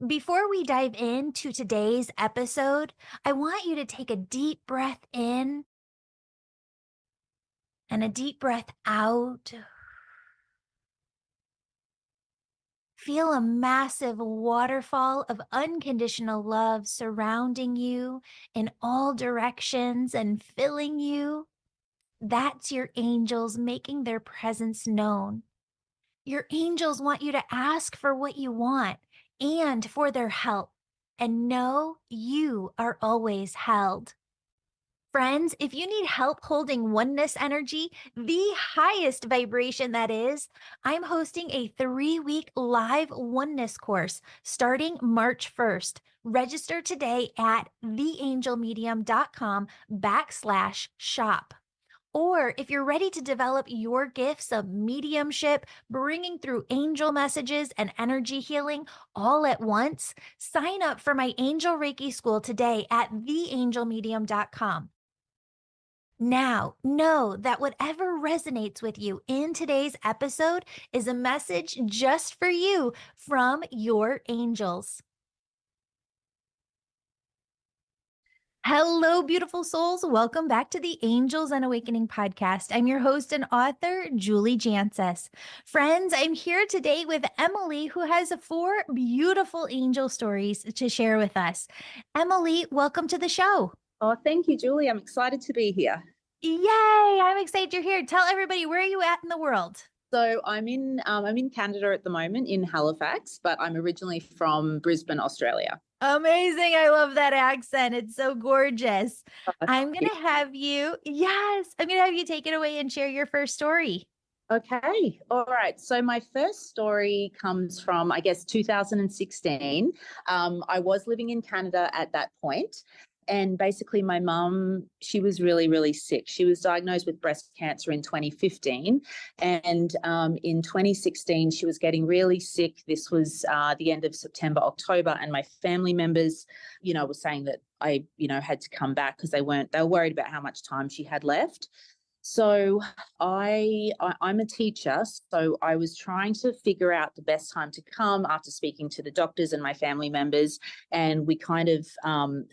Before we dive into today's episode, I want you to take a deep breath in and a deep breath out. Feel a massive waterfall of unconditional love surrounding you in all directions and filling you. That's your angels making their presence known. Your angels want you to ask for what you want and for their help. And know you are always held. Friends, if you need help holding oneness energy, the highest vibration that is, I'm hosting a 3-week live oneness course starting March 1st. Register today at theangelmedium.com/shop. Or if you're ready to develop your gifts of mediumship, bringing through angel messages and energy healing all at once, sign up for my Angel Reiki School today at theangelmedium.com. Now, know that whatever resonates with you in today's episode is a message just for you from your angels. Hello, beautiful souls. Welcome back to the Angels and Awakening podcast. I'm your host and author, Julie Jancis. Friends, I'm here today with Emily, who has 4 beautiful angel stories to share with us. Emily, welcome to the show. Oh, thank you, Julie. I'm excited to be here. Yay! I'm excited you're here. Tell everybody, where are you at in the world? So I'm in Canada at the moment in Halifax, but I'm originally from Brisbane, Australia. Amazing. I love that accent. It's so gorgeous. Oh, I'm going to have you, I'm going to have you take it away and share your first story. Okay. All right. So my first story comes from, I guess, 2016. I was living in Canada at that point. And basically my mum, she was really, really sick. She was diagnosed with breast cancer in 2015. And in 2016, she was getting really sick. This was the end of September, October. And my family members, were saying that I, had to come back because they were worried about how much time she had left. So I'm a teacher, so I was trying to figure out the best time to come after speaking to the doctors and my family members, and we kind of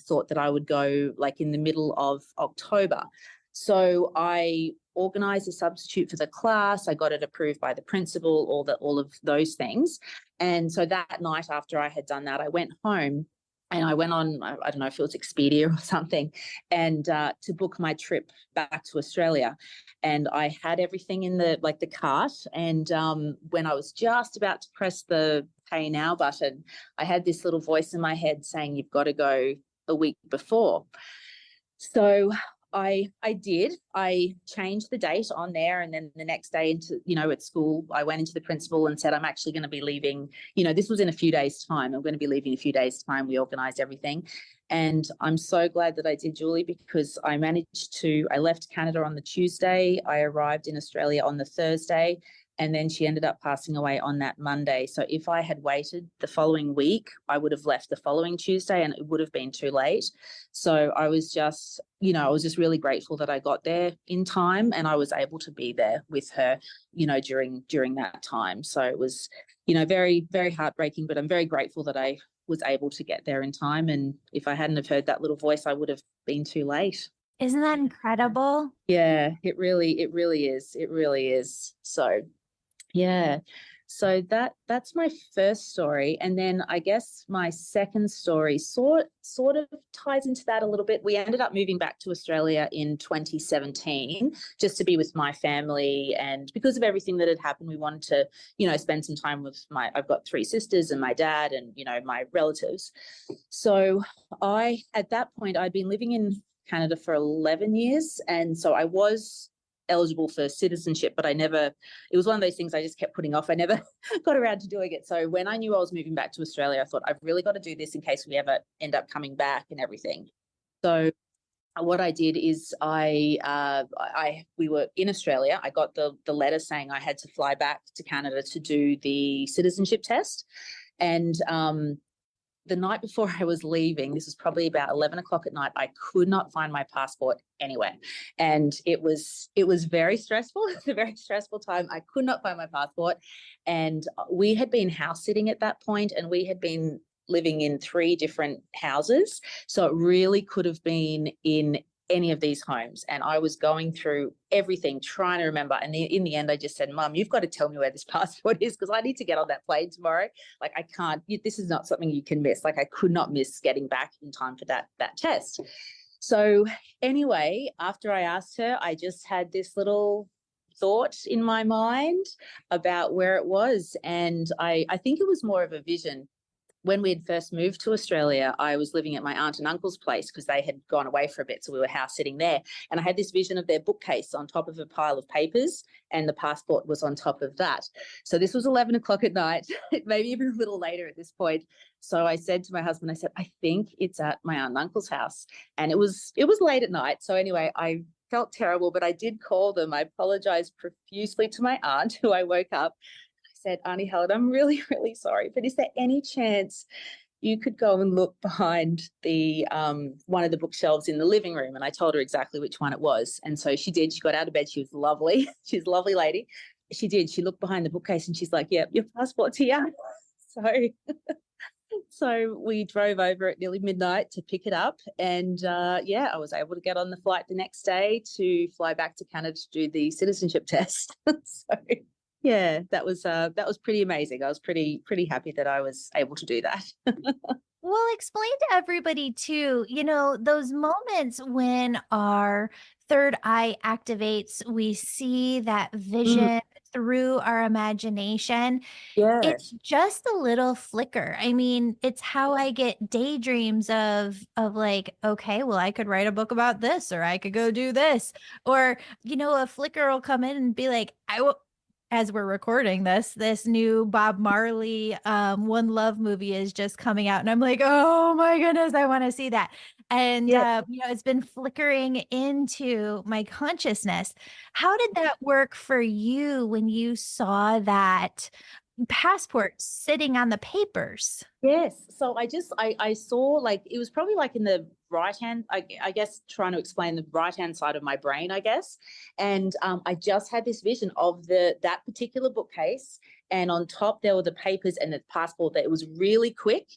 thought that I would go like in the middle of October. So I organised a substitute for the class. I got it approved by the principal, all of those things. And so that night after I had done that, I went home. And I went on, I don't know if it was Expedia or something, and to book my trip back to Australia. And I had everything in the cart. And when I was just about to press the pay now button, I had this little voice in my head saying, you've got to go a week before. So I did. I changed the date on there, and then the next day at school, I went into the principal and said, I'm actually going to be leaving. This was in a few days' time. I'm going to be leaving in a few days' time. We organised everything. And I'm so glad that I did, Julie, because I left Canada on the Tuesday. I arrived in Australia on the Thursday. And then she ended up passing away on that Monday. So if I had waited the following week, I would have left the following Tuesday and it would have been too late. So I was just really grateful that I got there in time and I was able to be there with her, during that time. So it was, very, very heartbreaking, but I'm very grateful that I was able to get there in time. And if I hadn't have heard that little voice, I would have been too late. Isn't that incredible? Yeah, it really is. It really is. So yeah. So that's my first story. And then I guess my second story sort of ties into that a little bit. We ended up moving back to Australia in 2017 just to be with my family. And because of everything that had happened, we wanted to, spend some time with I've got 3 sisters and my dad and, my relatives. So at that point, I'd been living in Canada for 11 years. And so I was eligible for citizenship, but it was one of those things I just kept putting off. I never got around to doing it. So when I knew I was moving back to Australia, I thought I've really got to do this in case we ever end up coming back and everything. So what I did is we were in Australia. I got the letter saying I had to fly back to Canada to do the citizenship test. And the night before I was leaving, this was probably about 11 o'clock at night, I could not find my passport anywhere. And it was very stressful. It was a very stressful time. I could not find my passport. And we had been house sitting at that point, and we had been living in 3 different houses. So it really could have been in any of these homes. And I was going through everything, trying to remember. And in the end, I just said, Mum, you've got to tell me where this passport is, because I need to get on that plane tomorrow. Like, I can't, this is not something you can miss. Like, I could not miss getting back in time for that test. So anyway, after I asked her, I just had this little thought in my mind about where it was. And I think it was more of a vision. When we had first moved to Australia, I was living at my aunt and uncle's place because they had gone away for a bit. So we were house sitting there. And I had this vision of their bookcase on top of a pile of papers, and the passport was on top of that. So this was 11 o'clock at night, maybe even a little later at this point. So I said to my husband, I said, I think it's at my aunt and uncle's house. And it was late at night. So anyway, I felt terrible, but I did call them. I apologized profusely to my aunt, who I woke up. Said, Auntie Helen, I'm really, really sorry, but is there any chance you could go and look behind the one of the bookshelves in the living room? And I told her exactly which one it was. And so she did. She got out of bed. She was lovely. She's a lovely lady. She did. She looked behind the bookcase and she's like, yeah, your passport's here. So we drove over at nearly midnight to pick it up. And I was able to get on the flight the next day to fly back to Canada to do the citizenship test. So yeah, that was pretty amazing. I was pretty happy that I was able to do that. Well, explain to everybody too, those moments when our third eye activates, we see that Mm, vision through our imagination. yeah, It's just a little flicker. I mean, it's how I get daydreams of like, okay, well, I could write a book about this, or I could go do this. Or, a flicker will come in and be like, I will, as we're recording this new Bob Marley One Love movie is just coming out. And I'm like, oh my goodness, I want to see that. And yeah. it's been flickering into my consciousness. How did that work for you when you saw that passport sitting on the papers? Yes. So I saw, like, it was probably like in the right hand, I guess, trying to explain the right hand side of my brain, I guess. And I just had this vision of that particular bookcase, and on top there were the papers and the passport. That it was really quick,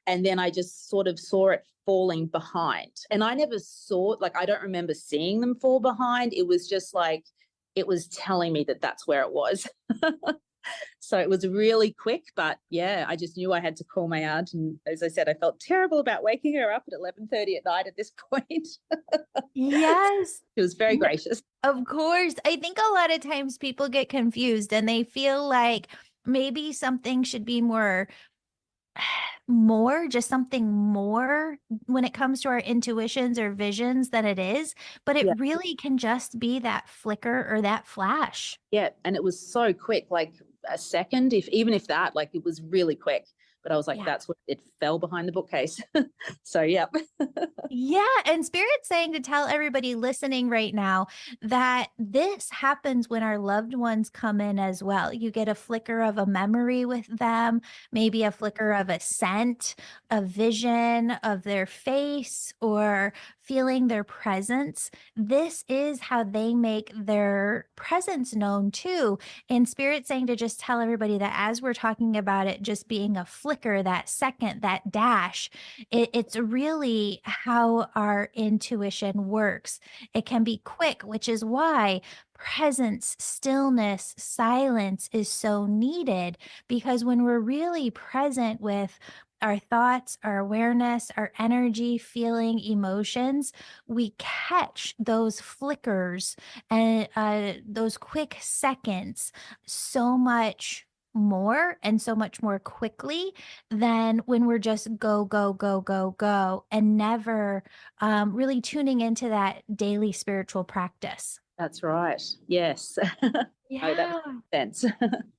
and then I just sort of saw it falling behind. And I never saw, like, I don't remember seeing them fall behind. It was just like, it was telling me that that's where it was. So it was really quick, but yeah, I just knew I had to call my aunt. And as I said, I felt terrible about waking her up at 11:30 at night at this point. Yes. She was very gracious. Of course. I think a lot of times people get confused and they feel like maybe something should be just something more when it comes to our intuitions or visions than it is, but it Yeah. really can just be that flicker or that flash. Yeah. And it was so quick, like a second, even if that, like, it was really quick. But I was like, Yeah. that's what it fell behind the bookcase. So yeah. Yeah, and Spirit's saying to tell everybody listening right now that this happens when our loved ones come in as well. You get a flicker of a memory with them, maybe a flicker of a scent, a vision of their face, or feeling their presence. This is how they make their presence known too. And Spirit's saying to just tell everybody that as we're talking about it just being a flicker, that second, that dash, it's really how our intuition works. It can be quick, which is why presence, stillness, silence is so needed, because when we're really present with our thoughts, our awareness, our energy, feeling, emotions, we catch those flickers and those quick seconds so much more and so much more quickly than when we're just go, go, go, go, go, and never really tuning into that daily spiritual practice. That's right. Yes. No, that Yeah. makes sense.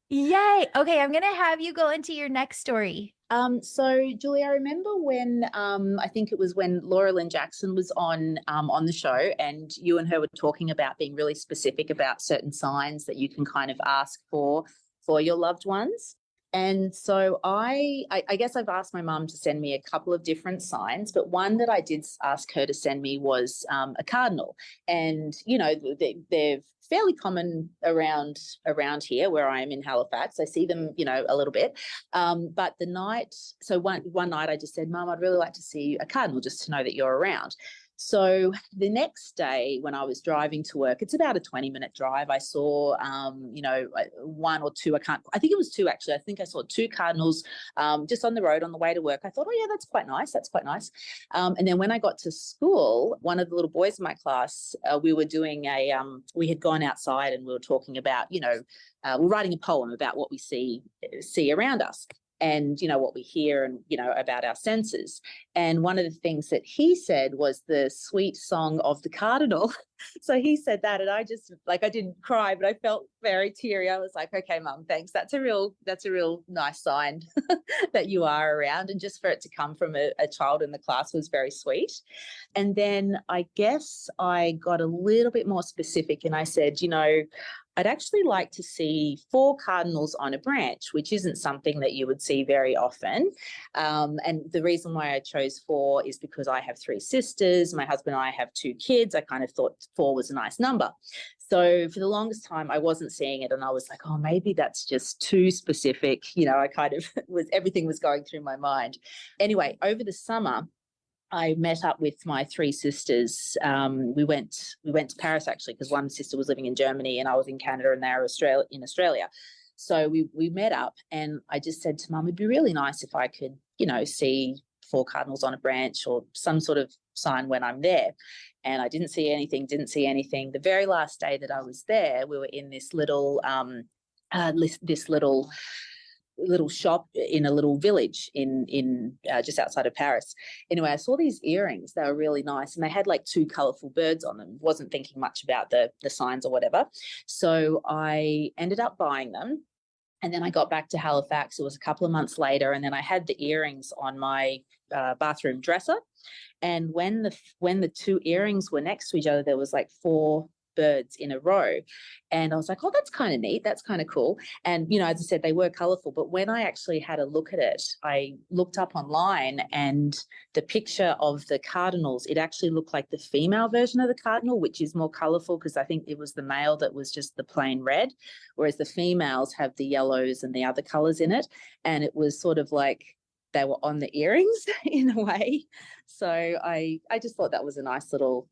Yay. Okay, I'm going to have you go into your next story. So Julie, I remember when I think it was when Laura Lynn Jackson was on the show, and you and her were talking about being really specific about certain signs that you can kind of ask for your loved ones. And so I guess I've asked my mum to send me a couple of different signs, but one that I did ask her to send me was a cardinal. And, they're fairly common around here where I am in Halifax. I see them, a little bit. But one night I just said, Mum, I'd really like to see a cardinal just to know that you're around. So the next day when I was driving to work, it's about a 20-minute drive, I saw, one or two, I think it was two actually. I think I saw two cardinals just on the road on the way to work. I thought, oh yeah, that's quite nice. And then when I got to school, one of the little boys in my class, we were doing we had gone outside and we were talking about, we're writing a poem about what we see around us, and what we hear, and about our senses. And one of the things that he said was the sweet song of the cardinal. So he said that, and I just, I didn't cry, but I felt very teary. I was like, okay, Mum, thanks. That's a real nice sign that you are around. And just for it to come from a child in the class was very sweet. And then I guess I got a little bit more specific, and I said, I'd actually like to see 4 cardinals on a branch, which isn't something that you would see very often. And the reason why I chose 4 is because I have 3 sisters. My husband and I have 2 kids. I kind of thought 4 was a nice number. So for the longest time, I wasn't seeing it. And I was like, oh, maybe that's just too specific. I kind of everything was going through my mind. Anyway, over the summer, I met up with my 3 sisters. We went to Paris actually, because one sister was living in Germany and I was in Canada and they were in Australia. So we met up, and I just said to Mum, it'd be really nice if I could, see 4 cardinals on a branch or some sort of sign when I'm there. And I didn't see anything. The very last day that I was there, we were in this little little shop in a little village in just outside of Paris. Anyway, I saw these earrings. They were really nice, and they had 2 colorful birds on them. Wasn't thinking much about the signs or whatever. So I ended up buying them. And then I got back to Halifax. It was a couple of months later, and then I had the earrings on my bathroom dresser. And when the 2 earrings were next to each other, there was 4 birds in a row. And I was like, oh, that's kind of neat. That's kind of cool. And, as I said, they were colorful. But when I actually had a look at it, I looked up online, and the picture of the cardinals, it actually looked like the female version of the cardinal, which is more colorful, because I think it was the male that was just the plain red, whereas the females have the yellows and the other colors in it. And it was sort of like they were on the earrings in a way. So I just thought that was a nice little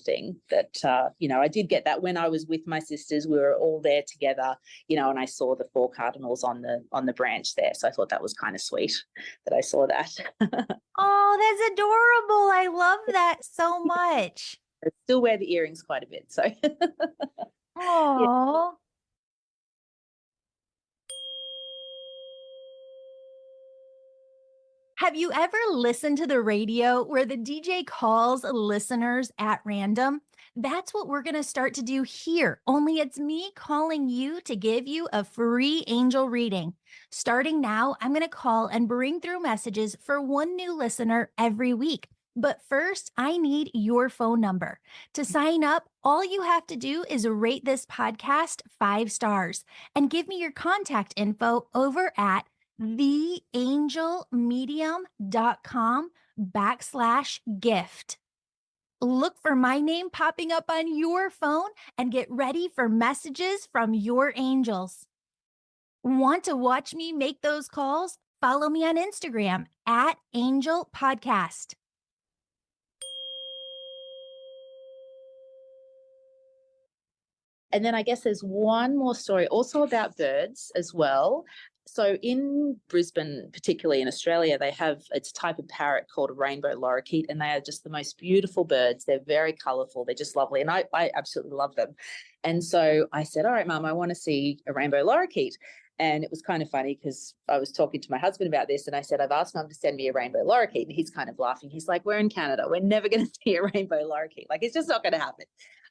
thing that, I did get that when I was with my sisters. We were all there together, and I saw the 4 cardinals on the branch there. So I thought that was kind of sweet that I saw that. Oh, that's adorable. I love that so much. I still wear the earrings quite a bit. So Oh. yeah. Have you ever listened to the radio where the DJ calls listeners at random? That's what we're going to start to do here, only it's me calling you to give you a free angel reading. Starting now, I'm going to call and bring through messages for one new listener every week. But first, I need your phone number. To sign up, all you have to do is rate this podcast 5 stars and give me your contact info over at theangelmedium.com/gift. Look for my name popping up on your phone and get ready for messages from your angels. Want to watch me make those calls? Follow me on Instagram at Angel Podcast. And then I guess there's one more story also about birds as well. So in Brisbane, particularly in Australia, it's a type of parrot called a rainbow lorikeet, and they are just the most beautiful birds. They're very colourful. They're just lovely. And I absolutely love them. And so I said, all right, Mum, I want to see a rainbow lorikeet. And it was kind of funny because I was talking to my husband about this, and I said, I've asked Mum to send me a rainbow lorikeet. And he's kind of laughing. He's like, we're in Canada. We're never going to see a rainbow lorikeet. It's just not going to happen.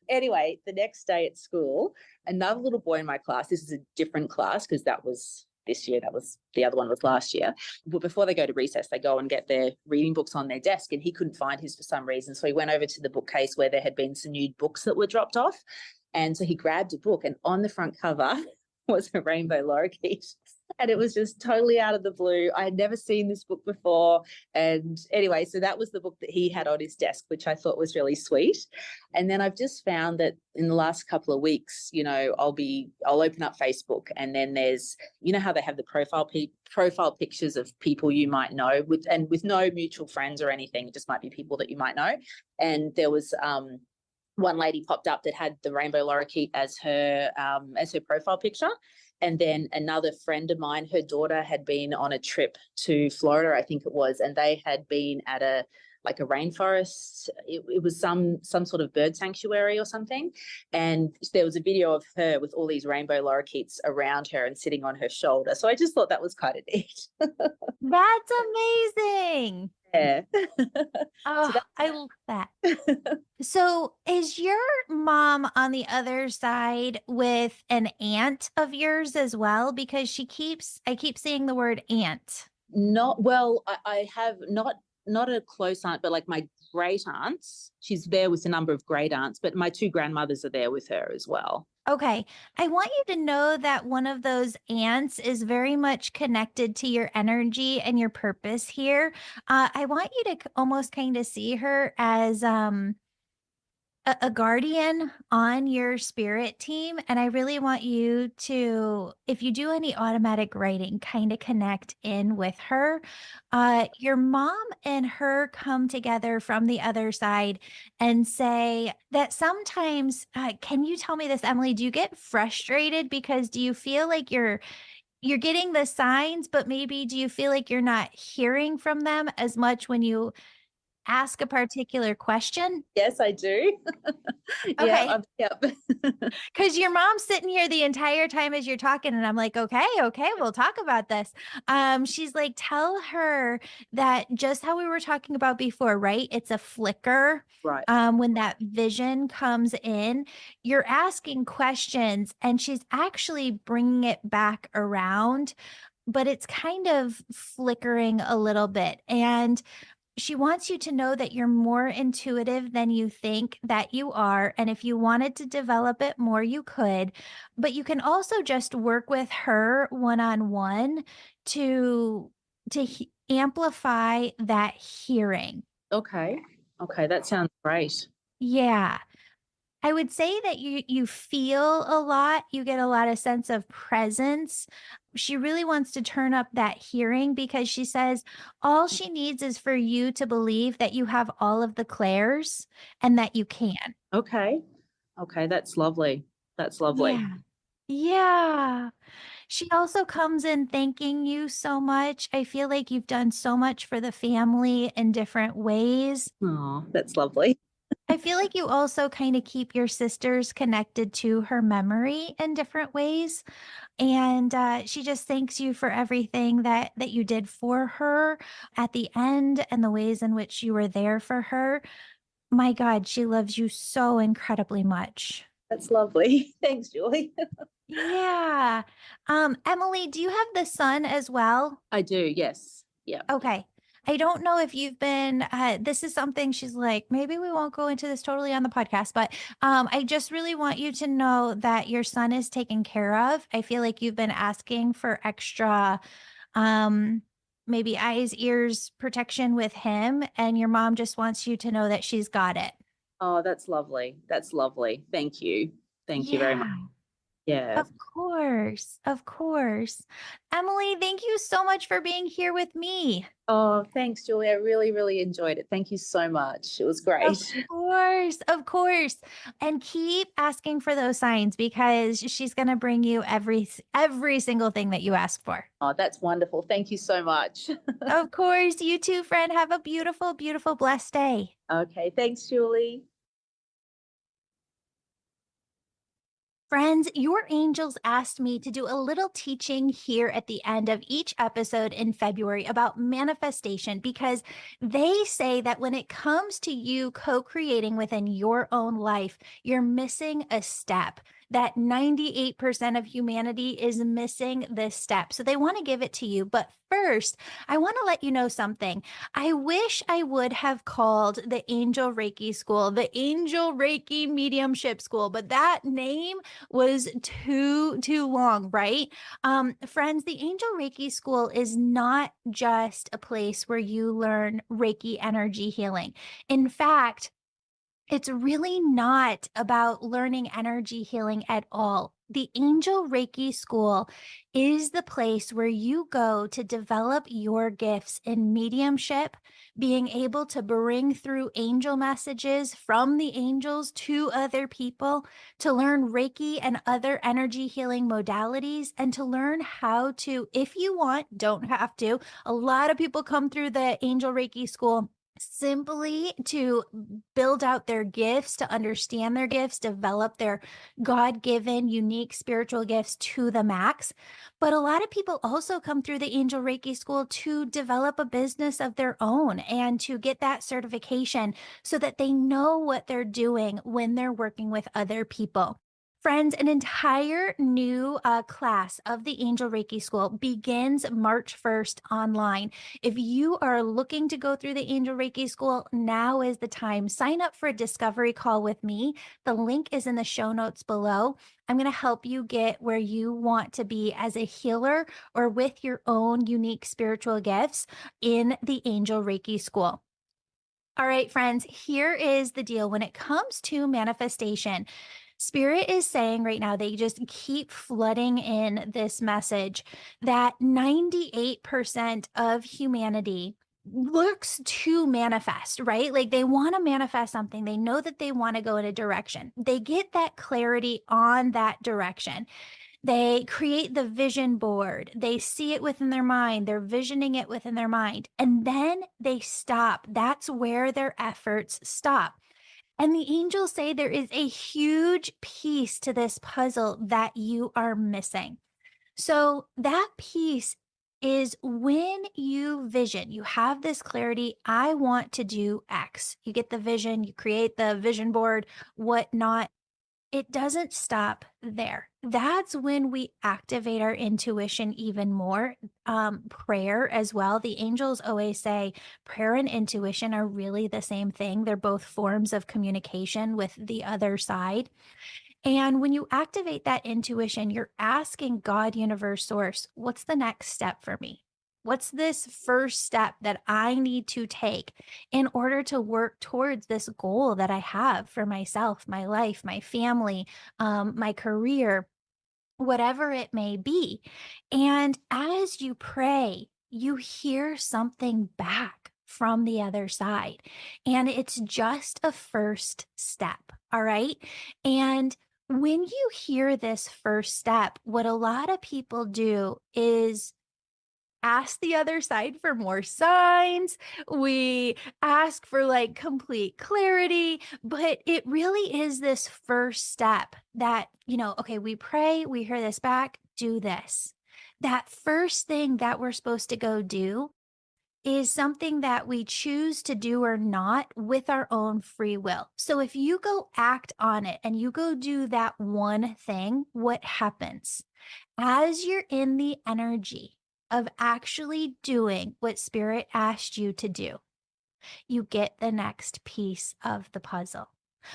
Anyway, the next day at school, another little boy in my class, this is a different class because that was this year, the other one was last year. But before they go to recess, they go and get their reading books on their desk, and he couldn't find his for some reason. So he went over to the bookcase where there had been some new books that were dropped off. And so he grabbed a book, and on the front cover was a rainbow lorikeet. And it was just totally out of the blue. I had never seen this book before. And anyway, so that was the book that he had on his desk, which I thought was really sweet. And then I've just found that in the last couple of weeks, I'll open up Facebook, and then there's, how they have the profile pictures of people you might know, with no mutual friends or anything. It just might be people that you might know. And there was one lady popped up that had the rainbow lorikeet as her profile picture. And then another friend of mine, her daughter had been on a trip to Florida, I think it was, and they had been at a rainforest. It was some sort of bird sanctuary or something. And there was a video of her with all these rainbow lorikeets around her and sitting on her shoulder. So I just thought that was kind of neat. That's amazing. Yeah. Oh, I love that. So is your mom on the other side with an aunt of yours as well? Because I keep seeing the word aunt. Not well, I have not a close aunt, but like my great aunts. She's there with a number of great aunts, but my two grandmothers are there with her as well. Okay. I want you to know that one of those ants is very much connected to your energy and your purpose here. I want you to almost kind of see her as a guardian on your spirit team. And I really want you to, if you do any automatic writing, kind of connect in with her. Your mom and her come together from the other side and say that sometimes, can you tell me this, Emily? Do you get frustrated because do you feel like you're getting the signs, but maybe do you feel like you're not hearing from them as much when you ask a particular question? Yes, I do. Yeah, Okay. yep. Because your mom's sitting here the entire time as you're talking, and I'm like, okay, we'll talk about this. She's like, tell her that just how we were talking about before, right? It's a flicker. Right. When that vision comes in, you're asking questions, and she's actually bringing it back around, but it's kind of flickering a little bit. And she wants you to know that you're more intuitive than you think that you are. And if you wanted to develop it more, you could. But you can also just work with her one-on-one to amplify that hearing. Okay. Okay, that sounds great. Yeah. I would say that you feel a lot, you get a lot of sense of presence. She really wants to turn up that hearing because she says all she needs is for you to believe that you have all of the clairs and that you can. Okay. Okay, that's lovely. That's lovely. Yeah. Yeah. She also comes in thanking you so much. I feel like you've done so much for the family in different ways. Oh, that's lovely. I feel like you also kind of keep your sisters connected to her memory in different ways. And she just thanks you for everything that you did for her at the end and the ways in which you were there for her. My God, she loves you so incredibly much. That's lovely. Thanks, Julie. Yeah. Emily, do you have the sun as well? I do, yes. Yeah. Okay. I don't know if you've been, this is something she's like, maybe we won't go into this totally on the podcast, but I just really want you to know that your son is taken care of. I feel like you've been asking for extra, um, maybe eyes, ears protection with him, and your mom just wants you to know that she's got it. Oh, that's lovely. That's lovely. Thank you. Thank you very much. Yeah. Yeah. Of course. Of course. Emily, thank you so much for being here with me. Oh, thanks, Julie. I really, really enjoyed it. Thank you so much. It was Of great. course, of course. And keep asking for those signs because she's going to bring you every single thing that you ask for. Oh, that's wonderful. Thank you so much. Of course, you too, friend. Have a beautiful, beautiful, blessed day. Okay, thanks, Julie. Friends, your angels asked me to do a little teaching here at the end of each episode in February about manifestation because they say that when it comes to you co creating within your own life, you're missing a step. that 98% of humanity is missing this step. So they want to give it to you. But first, I want to let you know something. I wish I would have called the Angel Reiki School the Angel Reiki Mediumship School, but that name was too long, right? Friends, the Angel Reiki School is not just a place where you learn Reiki energy healing. In fact, it's really not about learning energy healing at all. The Angel Reiki School is the place where you go to develop your gifts in mediumship, being able to bring through angel messages from the angels to other people, to learn Reiki and other energy healing modalities, and to learn how to, if you want, don't have to. A lot of people come through the Angel Reiki School simply to build out their gifts, to understand their gifts, develop their God given, unique spiritual gifts to the max. But a lot of people also come through the Angel Reiki School to develop a business of their own and to get that certification so that they know what they're doing when they're working with other people. Friends, an entire new class of the Angel Reiki School begins March 1st online. If you are looking to go through the Angel Reiki School, now is the time. Sign up for a discovery call with me. The link is in the show notes below. I'm going to help you get where you want to be as a healer or with your own unique spiritual gifts in the Angel Reiki School. All right, friends, here is the deal. When it comes to manifestation, Spirit is saying right now, they just keep flooding in this message that 98% of humanity looks to manifest, right? Like they want to manifest something. They know that they want to go in a direction. They get that clarity on that direction. They create the vision board. They see it within their mind. They're visioning it within their mind. And then they stop. That's where their efforts stop. And the angels say there is a huge piece to this puzzle that you are missing. So that piece is when you vision, you have this clarity. I want to do X. You get the vision, you create the vision board, whatnot. It doesn't stop there. That's when we activate our intuition even more. Prayer as well. The angels always say prayer and intuition are really the same thing. They're both forms of communication with the other side. And when you activate that intuition, you're asking God, universe, source, what's the next step for me? What's this first step that I need to take in order to work towards this goal that I have for myself, my life, my family, my career, whatever it may be? And as you pray, you hear something back from the other side. And it's just a first step. All right. And when you hear this first step, what a lot of people do is ask the other side for more signs. We ask for like complete clarity, but it really is this first step that, okay, we pray, we hear this back, do this. That first thing that we're supposed to go do is something that we choose to do or not with our own free will. So if you go act on it and you go do that one thing, what happens? As you're in the energy of actually doing what Spirit asked you to do, you get the next piece of the puzzle.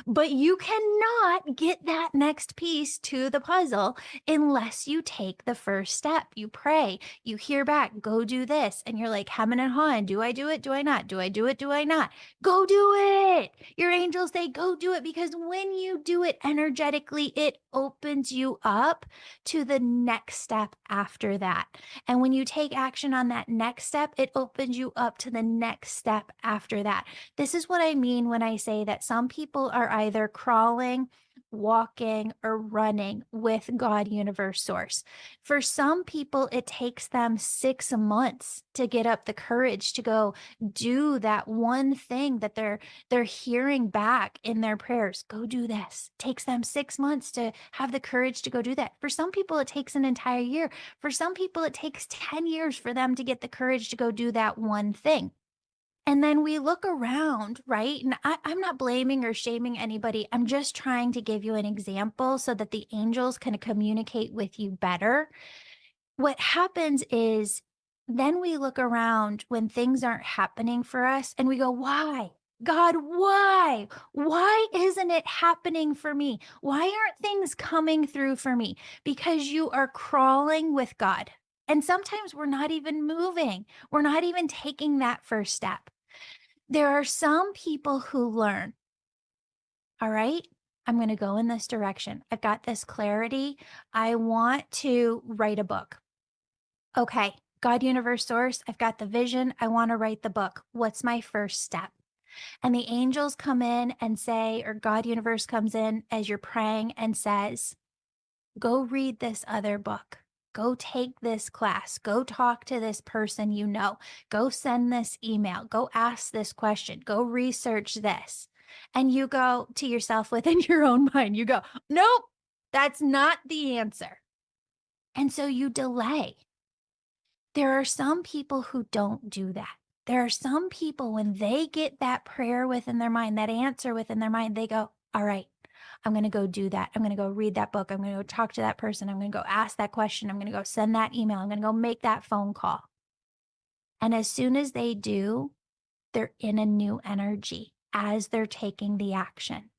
But you cannot get that next piece to the puzzle unless you take the first step. You pray, you hear back, go do this. And you're like, hemming and hawing, do I do it? Do I not? Do I do it? Do I not? Go do it. Your angels say, go do it, because when you do it energetically, it opens you up to the next step after that. And when you take action on that next step, it opens you up to the next step after that. This is what I mean when I say that some people are either crawling, walking, or running with God, universe, source. For some people, it takes them 6 months to get up the courage to go do that one thing that they're hearing back in their prayers. Go do this. Takes them 6 months to have the courage to go do that. For some people, it takes an entire year. For some people, it takes 10 years for them to get the courage to go do that one thing. And then we look around, right? And I'm not blaming or shaming anybody. I'm just trying to give you an example so that the angels can communicate with you better. What happens is then we look around when things aren't happening for us and we go, why? God, why? Why isn't it happening for me? Why aren't things coming through for me? Because you are crawling with God. And sometimes we're not even moving. We're not even taking that first step. There are some people who learn, all right, I'm going to go in this direction. I've got this clarity. I want to write a book. Okay, God, universe, source, I've got the vision. I want to write the book. What's my first step? And the angels come in and say, or God, universe comes in as you're praying and says, go read this other book. Go take this class. Go talk to this person you know. Go send this email. Go ask this question. Go research this. And you go to yourself within your own mind. You go, nope, that's not the answer. And so you delay. There are some people who don't do that. There are some people when they get that prayer within their mind, that answer within their mind, they go, all right, I'm going to go do that. I'm going to go read that book. I'm going to go talk to that person. I'm going to go ask that question. I'm going to go send that email. I'm going to go make that phone call. And as soon as they do, they're in a new energy as they're taking the action.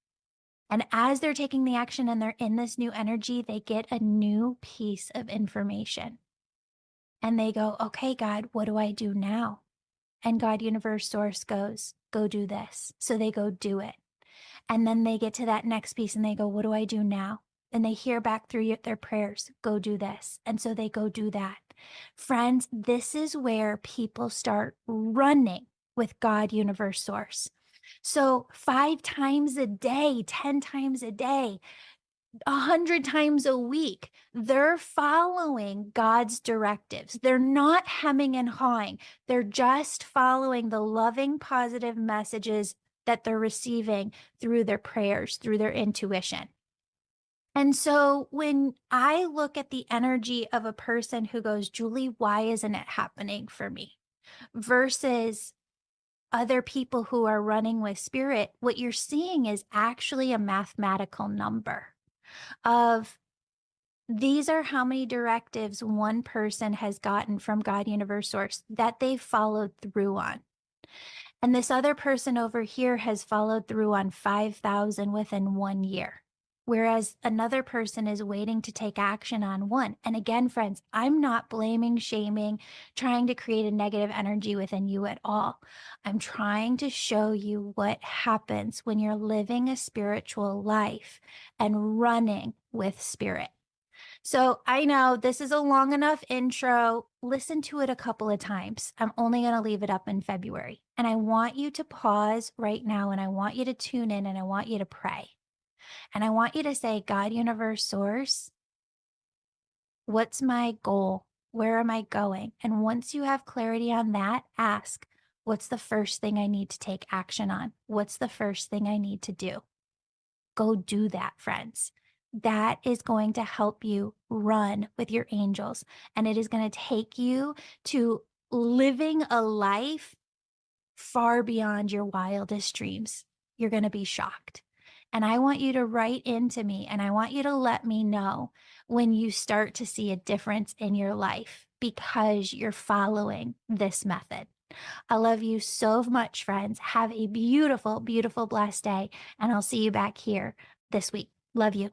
And as they're taking the action and they're in this new energy, they get a new piece of information. And they go, okay, God, what do I do now? And God, universe, source goes, go do this. So they go do it. And then they get to that next piece and they go, what do I do now? And they hear back through their prayers, go do this. And so they go do that. Friends, this is where people start running with God, universe, source. So 5 times a day, 10 times a day, 100 times a week, they're following God's directives. They're not hemming and hawing. They're just following the loving, positive messages that they're receiving through their prayers, through their intuition. And so when I look at the energy of a person who goes, Julie, why isn't it happening for me? Versus other people who are running with spirit, what you're seeing is actually a mathematical number of these are how many directives one person has gotten from God, universe, source that they've followed through on. And this other person over here has followed through on 5,000 within 1 year, whereas another person is waiting to take action on one. And again, friends, I'm not blaming, shaming, trying to create a negative energy within you at all. I'm trying to show you what happens when you're living a spiritual life and running with spirit. So I know this is a long enough intro. Listen to it a couple of times. I'm only going to leave it up in February. And I want you to pause right now and I want you to tune in and I want you to pray. And I want you to say, God, universe, source, what's my goal? Where am I going? And once you have clarity on that, ask, what's the first thing I need to take action on? What's the first thing I need to do? Go do that, friends. That is going to help you run with your angels. And it is going to take you to living a life far beyond your wildest dreams. You're going to be shocked. And I want you to write into me and I want you to let me know when you start to see a difference in your life because you're following this method. I love you so much, friends. Have a beautiful, beautiful, blessed day. And I'll see you back here this week. Love you.